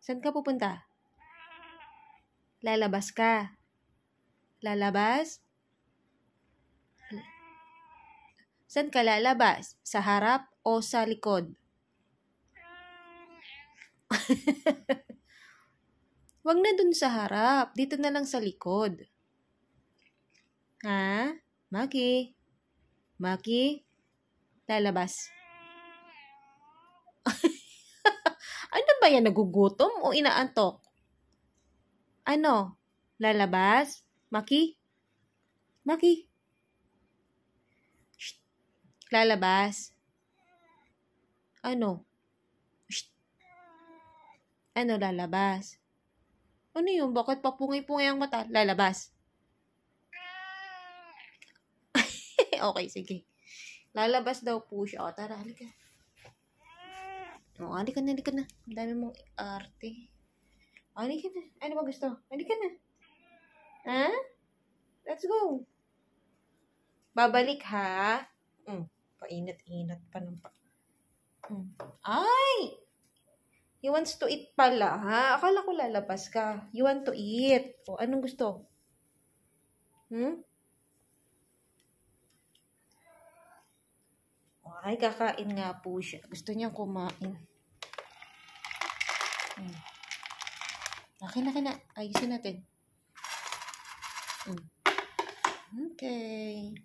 Saan ka pupunta? Lalabas ka. Lalabas? Saan ka lalabas? Sa harap o sa likod? Wag na dun sa harap. Dito na lang sa likod. Ha? Maki? Maki? Lalabas? Ano ba yan? Nagugutom o inaantok? Ano? Lalabas? Maki? Maki? Shh. Lalabas? Ano? Shh. Ano lalabas? Ano yun? Bakit papungay-pungay ang mata? Lalabas? Okay, sige. Lalabas daw po siya. O, tara, halika. O, halika na, halika na. Ang dami mong arte. O, halika na. Ano ba gusto? Halika na. Ha? Let's go. Babalik, ha? Painit-init pa ng pa. Ay! He wants to eat pala, ha? Akala ko lalabas ka. You want to eat. O, anong gusto? Ay, kakain nga po siya. Gusto niyang kumain. Laki na. Ayusin natin. Okay.